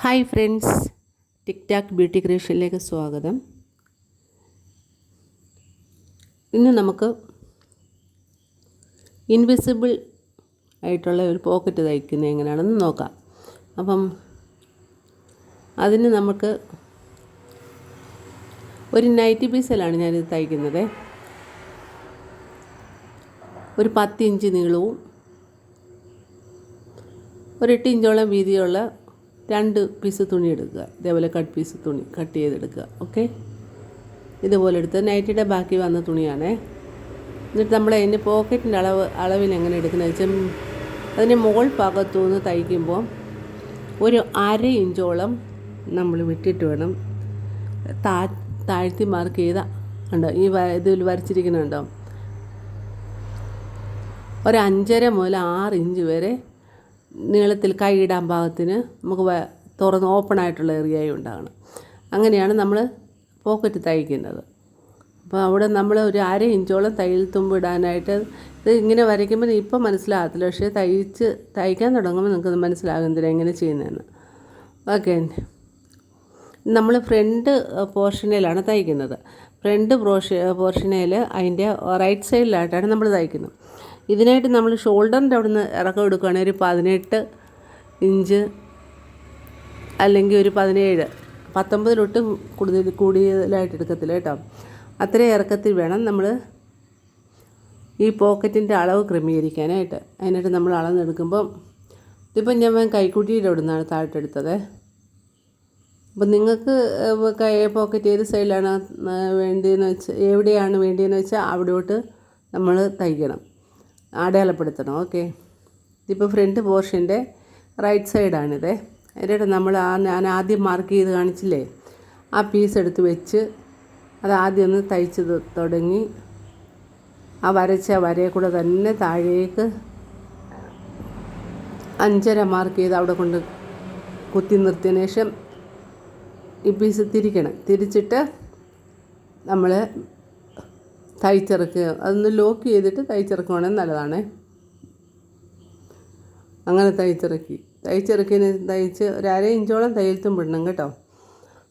Hi friends, ടിക് Tak beauty ക്രിയേഷനിലേക്ക് സ്വാഗതം. ഇന്ന് നമുക്ക് ഇൻവിസിബിൾ ആയിട്ടുള്ള ഒരു പോക്കറ്റ് തയ്ക്കുന്നത് എങ്ങനെയാണെന്ന് നോക്കാം. അപ്പം അതിന് നമുക്ക് ഒരു നൈറ്റി പീസിലാണ് ഞാനിത് തയ്ക്കുന്നത്. ഒരു 10 ഇഞ്ച് നീളവും ഒരു 8 ഇഞ്ചോളം വീതിയുള്ള 2 പീസ് തുണി എടുക്കുക. ഇതേപോലെ കട്ട് ചെയ്തെടുക്കുക. ഓക്കെ, ഇതുപോലെ എടുത്ത് നൈറ്റിയുടെ ബാക്കി വന്ന തുണിയാണ്. എന്നിട്ട് നമ്മൾ അതിൻ്റെ പോക്കറ്റിൻ്റെ അളവിൽ എങ്ങനെ എടുക്കുന്നത് വെച്ചാൽ അതിൻ്റെ മുകൾ ഭാഗത്തു നിന്ന് തയ്ക്കുമ്പോൾ ഒരു 1/2 ഇഞ്ചോളം നമ്മൾ വിട്ടിട്ട് വേണം താഴ്ത്തി മാർക്ക് ചെയ്ത ഉണ്ടോ ഇതിൽ വരച്ചിരിക്കുന്നുണ്ടോ, ഒരു 5.5 മുതൽ 6 ഇഞ്ച് വരെ നീളത്തിൽ കൈയിടാൻ പാകത്തിന് നമുക്ക് തുറന്ന് ഓപ്പൺ ആയിട്ടുള്ള ഏരിയയും ഉണ്ടാകണം. അങ്ങനെയാണ് നമ്മൾ പോക്കറ്റ് തയ്ക്കുന്നത്. അപ്പോൾ അവിടെ നമ്മൾ ഒരു 1/2 ഇഞ്ചോളം തയ്യൽ തുമ്പ് ഇടാനായിട്ട് ഇത് ഇങ്ങനെ വരയ്ക്കുമ്പോൾ ഇപ്പം മനസ്സിലാകത്തില്ല, പക്ഷേ തയ്ക്കാൻ തുടങ്ങുമ്പോൾ നിങ്ങൾക്ക് മനസ്സിലാകുന്നില്ല എങ്ങനെ ചെയ്യുന്നതെന്ന്. ഓക്കെ, നമ്മൾ ഫ്രണ്ട് പോർഷനിലാണ് തയ്ക്കുന്നത്. ഫ്രണ്ട് പോർഷനിൽ അതിൻ്റെ റൈറ്റ് സൈഡിലായിട്ടാണ് നമ്മൾ തയ്ക്കുന്നത്. ഇതിനായിട്ട് നമ്മൾ ഷോൾഡറിൻ്റെ അവിടെ നിന്ന് ഇറക്കം എടുക്കുകയാണെങ്കിൽ ഒരു 18 ഇഞ്ച് അല്ലെങ്കിൽ ഒരു 17, 19 കൂടുതലായിട്ട് എടുക്കത്തില്ല കേട്ടോ. അത്രയും ഇറക്കത്തിൽ വേണം നമ്മൾ ഈ പോക്കറ്റിൻ്റെ അളവ് ക്രമീകരിക്കാനായിട്ട്. അതിനായിട്ട് നമ്മൾ അളന്നെടുക്കുമ്പം ഇതിപ്പം ഞാൻ കൈക്കുട്ടിയുടെ അവിടെ നിന്നാണ് താഴെടുത്തത്. അപ്പം നിങ്ങൾക്ക് പോക്കറ്റ് ഏത് സൈഡിലാണ് എവിടെയാണ് വേണ്ടിയെന്ന് വെച്ചാൽ അവിടോട്ട് നമ്മൾ തയ്ക്കണം, അടയാളപ്പെടുത്തണം. ഓക്കെ, ഇതിപ്പോൾ ഫ്രണ്ട് പോർഷൻ്റെ റൈറ്റ് സൈഡാണിത്. അതിൻ്റെ ഞാൻ ആദ്യം മാർക്ക് ചെയ്ത് കാണിച്ചില്ലേ, ആ പീസ് എടുത്ത് വെച്ച് അത് ആദ്യം ഒന്ന് തയ്ച്ച് തുടങ്ങി ആ വരയെ കൂടെ തന്നെ താഴേക്ക് 5.5 മാർക്ക് ചെയ്ത് അവിടെ കൊണ്ട് കുത്തി നിർത്തിയതിന് ശേഷം ഈ പീസ് തിരിച്ചിട്ട് നമ്മൾ തയ്ച്ചിറക്കുക. അതൊന്ന് ലോക്ക് ചെയ്തിട്ട് തയ്ച്ചിറക്കുവാണെങ്കിൽ നല്ലതാണ്. അങ്ങനെ തയ്ച്ച് ഒരു 1/2 ഇഞ്ചോളം തയ്യൽ തുമ്പിടണം കേട്ടോ.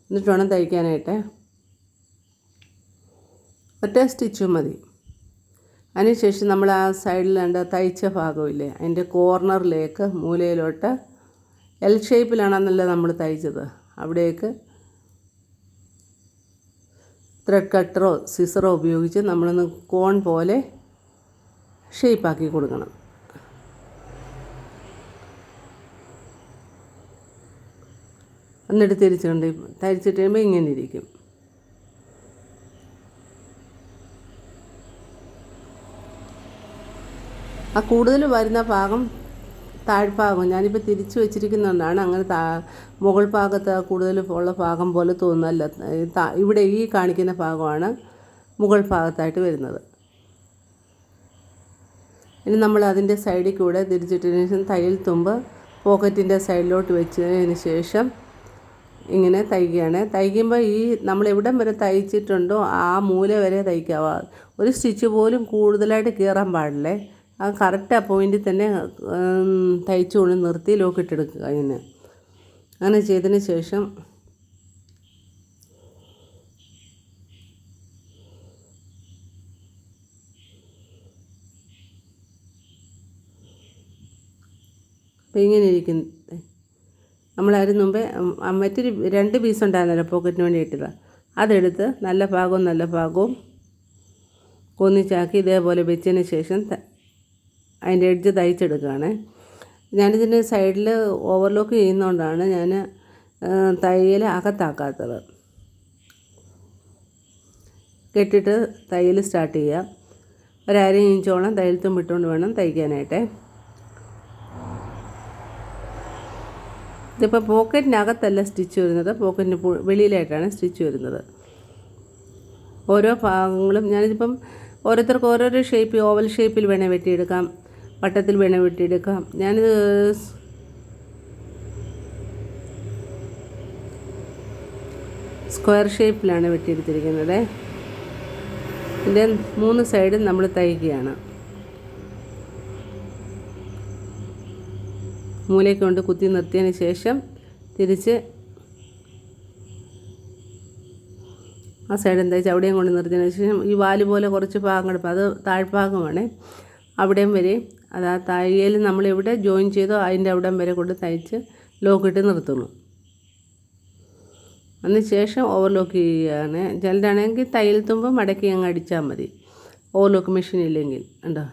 എന്നിട്ട് വേണം തയ്ക്കാനായിട്ട്. ഒറ്റ സ്റ്റിച്ചും മതി. അതിനുശേഷം നമ്മൾ ആ സൈഡിൽ തയ്ച്ച ഭാഗമില്ലേ, അതിൻ്റെ കോർണറിലേക്ക് മൂലയിലോട്ട് എൽ ഷേപ്പിലാണെന്നല്ല നമ്മൾ തയ്ച്ചത്, അവിടേക്ക് ത്രെഡ് കട്ടറോ സിസറോ ഉപയോഗിച്ച് നമ്മളൊന്ന് കോൺ പോലെ ഷേപ്പാക്കി കൊടുക്കണം. എന്നിട്ട് തരിച്ചിട്ട് കഴിയുമ്പോൾ ഇങ്ങനെ ഇരിക്കും. ആ കൂടുതൽ വരുന്ന ഭാഗം താഴ്ഭാഗം ഞാനിപ്പോൾ തിരിച്ച് വെച്ചിരിക്കുന്നതുകൊണ്ടാണ് അങ്ങനെ മുകൾ ഭാഗത്ത് കൂടുതൽ ഉള്ള ഭാഗം പോലെ തോന്നുന്നല്ല. ഇവിടെ ഈ കാണിക്കുന്ന ഭാഗമാണ് മുകൾ ഭാഗത്തായിട്ട് വരുന്നത്. ഇനി നമ്മൾ അതിൻ്റെ സൈഡിൽ കൂടെ തിരിച്ചിട്ടതിന് ശേഷം തയ്യൽ തുമ്പ് പോക്കറ്റിൻ്റെ സൈഡിലോട്ട് വെച്ചതിന് ശേഷം ഇങ്ങനെ തയ്ക്കുമ്പോൾ ഈ നമ്മൾ എവിടം വരെ തയ്ച്ചിട്ടുണ്ടോ ആ മൂല വരെ തയ്ക്കാവുക. ഒരു സ്റ്റിച്ച് പോലും കൂടുതലായിട്ട് കീറാൻ പാടില്ലേ. ആ കറക്റ്റ് ആ പോയിൻറ്റിൽ തന്നെ തയ്ച്ചുകൊണ്ട് നിർത്തി ലോക്കിട്ടെടുക്കുക. അങ്ങനെ ചെയ്തതിന് ശേഷം അപ്പോൾ ഇങ്ങനെ ഇരിക്കും. നമ്മളതിന് മുമ്പേ മറ്റൊരു 2 പീസ് ഉണ്ടായിരുന്നല്ലോ പോക്കറ്റിന് വേണ്ടി ഇട്ടത്, അതെടുത്ത് നല്ല ഭാഗവും ഒന്നിച്ചാക്കി ഇതേപോലെ വെച്ചതിന് ശേഷം അതിൻ്റെ എഡ്ജ് തയ്ച്ചെടുക്കുകയാണ്. ഞാനിതിൻ്റെ സൈഡിൽ ഓവർലോക്ക് ചെയ്യുന്നതുകൊണ്ടാണ് ഞാൻ തയ്യൽ അകത്താക്കാത്തത്. കെട്ടിട്ട് തയ്യൽ സ്റ്റാർട്ട് ചെയ്യുക. ഒരു 1/2 ഇഞ്ചോളം തയ്യൽ തുമ്പിട്ടുകൊണ്ട് വേണം തയ്ക്കാനായിട്ട്. ഇതിപ്പോൾ പോക്കറ്റിനകത്തല്ല സ്റ്റിച്ച് വരുന്നത്, പോക്കറ്റിന് വെളിയിലായിട്ടാണ് സ്റ്റിച്ച് വരുന്നത്. ഓരോ ഭാഗങ്ങളും ഞാനിതിപ്പം ഓരോരുത്തർക്ക് ഓരോരോ ഷേപ്പ്, ഓവൽ ഷേപ്പിൽ വേണേൽ വെട്ടിയെടുക്കാം, വട്ടത്തിൽ വേണേൽ വെട്ടിയെടുക്കാം. ഞാനിത് സ്ക്വയർ ഷേപ്പിലാണ് വെട്ടിയെടുത്തിരിക്കുന്നത്. ഇതിൻ്റെ 3 സൈഡും നമ്മൾ തയ്ക്കുകയാണ്. മൂലയ്ക്ക് കൊണ്ട് കുത്തി നിർത്തിയതിന് ശേഷം തിരിച്ച് ആ സൈഡും തയ്ച്ച് അവിടെയും കൊണ്ട് നിർത്തിയതിന് ശേഷം ഈ വാല് പോലെ കുറച്ച് ഭാഗം എടുപ്പം, അത് താഴ്ഭാഗമാണ്, അവിടെയും വരെ അത് ആ തയ്യൽ നമ്മൾ എവിടെ ജോയിൻ ചെയ്തോ അതിൻ്റെ അവിടം വരെ കൊണ്ട് തയ്ച്ച് ലോക്കിട്ട് നിർത്തുന്നു. അതിന് ശേഷം ഓവർലോക്ക് ചെയ്യുകയാണ്. ചിലരാണെങ്കിൽ തയ്യൽ തുമ്പ് മടക്കി അങ്ങ് അടിച്ചാൽ മതി, ഓവർലോക്ക് മെഷീൻ ഇല്ലെങ്കിൽ. ഉണ്ടോ?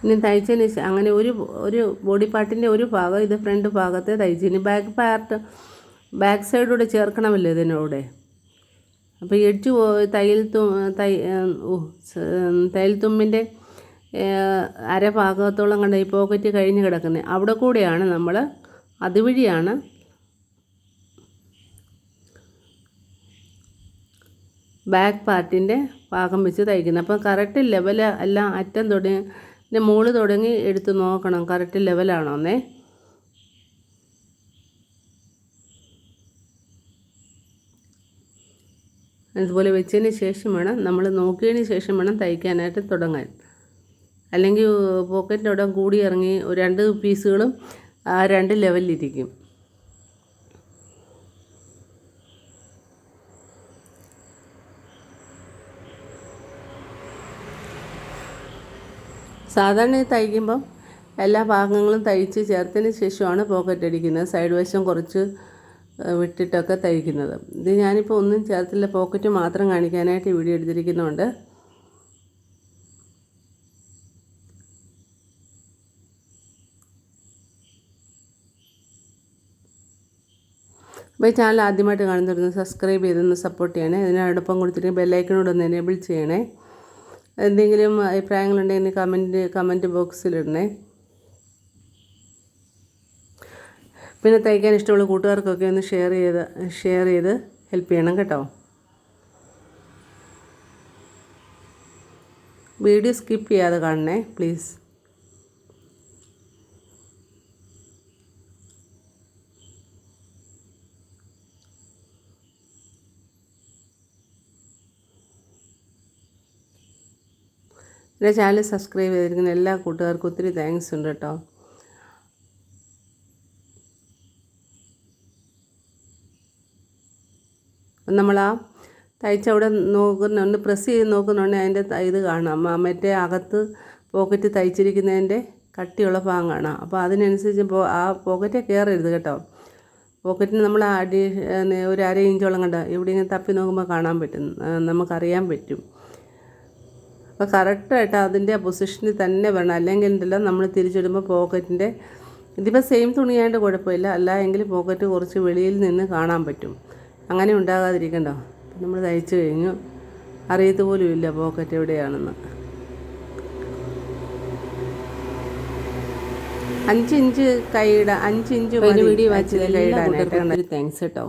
ഇനി തയ്ച്ചതിന് അങ്ങനെ ഒരു ബോഡി പാർട്ടിൻ്റെ ഒരു ഭാഗം ഇത് ഫ്രണ്ട് ഭാഗത്തെ തയ്ച്ച്, ഇനി ബാക്ക് സൈഡൂടെ ചേർക്കണമല്ലോ ഇതിനോടെ. അപ്പോൾ എഡ്ജ് തയ്യൽ തുമ്പിൻ്റെ അരഭാഗത്തോളം കണ്ട ഈ പോക്കറ്റ് കഴിഞ്ഞ് കിടക്കുന്നത്, അവിടെ കൂടെയാണ് നമ്മൾ അതുവഴിയാണ് ബാക്ക് പാർട്ടിൻ്റെ ഭാഗം വെച്ച് തയ്ക്കുന്നത്. അപ്പോൾ കറക്റ്റ് ലെവൽ എല്ലാം അറ്റം തുടങ്ങി പിന്നെ മുകളിൽ തുടങ്ങി എടുത്ത് നോക്കണം കറക്റ്റ് ലെവലാണോന്നേ. അതുപോലെ വെച്ചതിന് ശേഷം വേണം, നമ്മൾ നോക്കിയതിന് ശേഷം വേണം തയ്ക്കാനായിട്ട് തുടങ്ങാൻ. അല്ലെങ്കിൽ പോക്കറ്റിൻ്റെ അവിടെ കൂടി ഇറങ്ങി 2 പീസുകളും ആ 2 ലെവലിലിരിക്കും. സാധാരണ തയ്ക്കുമ്പം എല്ലാ ഭാഗങ്ങളും തയ്ച്ച് ചേർത്തതിന് ശേഷമാണ് പോക്കറ്റ് അടിക്കുന്നത്, സൈഡ് വശം കുറച്ച് വിട്ടിട്ടൊക്കെ തയ്ക്കുന്നത്. ഇത് ഞാനിപ്പോൾ ഒന്നും ചേർത്തില്ല, പോക്കറ്റ് മാത്രം കാണിക്കാനായിട്ട് വീഡിയോ എടുത്തിരിക്കുന്നുണ്ട്. അപ്പോൾ ഈ ചാനൽ ആദ്യമായിട്ട് കാണുന്നവരൊന്ന് സബ്സ്ക്രൈബ് ചെയ്തൊന്ന് സപ്പോർട്ട് ചെയ്യണേ. ഇതിനോടൊപ്പം കൊടുത്തിട്ട് ബെല്ലൈക്കനോട് ഒന്ന് എനേബിൾ ചെയ്യണേ. എന്തെങ്കിലും അഭിപ്രായങ്ങളുണ്ടെങ്കിൽ കമൻറ്റ് ബോക്സിലിടണേ. പിന്നെ തയ്ക്കാൻ ഇഷ്ടമുള്ള കൂട്ടുകാർക്കൊക്കെ ഒന്ന് ഷെയർ ചെയ്ത് ഹെൽപ്പ് ചെയ്യണം കേട്ടോ. വീഡിയോ സ്കിപ്പ് ചെയ്യാതെ കാണണേ പ്ലീസ്. എൻ്റെ ചാനൽ സബ്സ്ക്രൈബ് ചെയ്തിരിക്കുന്ന എല്ലാ കൂട്ടുകാർക്കും ഒത്തിരി താങ്ക്സ് ഉണ്ട് കേട്ടോ. നമ്മൾ ആ തയ്ച്ച അവിടെ ഒന്ന് പ്രസ് ചെയ്ത് നോക്കുന്നുണ്ടെങ്കിൽ അതിൻ്റെ ഇത് കാണാം, മറ്റേ അകത്ത് പോക്കറ്റ് തയ്ച്ചിരിക്കുന്നതിൻ്റെ കട്ടിയുള്ള ഭാഗം കാണാം. അപ്പോൾ അതിനനുസരിച്ച് ആ പോക്കറ്റേ കയറരുത് കേട്ടോ. പോക്കറ്റിന് നമ്മൾ ഒരു 1/2 ഇഞ്ചോളം കണ്ട ഇവിടെ ഇങ്ങനെ തപ്പി നോക്കുമ്പോൾ കാണാൻ പറ്റും, നമുക്കറിയാൻ പറ്റും. അപ്പോൾ കറക്റ്റായിട്ട് അതിൻ്റെ പൊസിഷനിൽ തന്നെ വേണം, അല്ലെങ്കിൽ ഉണ്ടല്ലോ നമ്മൾ തിരിച്ചിടുമ്പോൾ പോക്കറ്റിൻ്റെ ഇതിപ്പോൾ സെയിം തുണിയായിട്ട് കുഴപ്പമില്ല, അല്ല എങ്കിൽ പോക്കറ്റ് കുറച്ച് വെളിയിൽ നിന്ന് കാണാൻ പറ്റും. അങ്ങനെ ഉണ്ടാകാതിരിക്കണ്ടോ. നമ്മൾ തയ്ച്ചു കഴിഞ്ഞു, അറിയത്ത് പോലും ഇല്ല പോക്കറ്റ് എവിടെയാണെന്ന്. 5 ഇഞ്ച് കൈയിട, 5 ഇഞ്ച് വീഡിയോ വായിച്ചത് കൈയിടാനായിട്ട്. താങ്ക്സ് കേട്ടോ.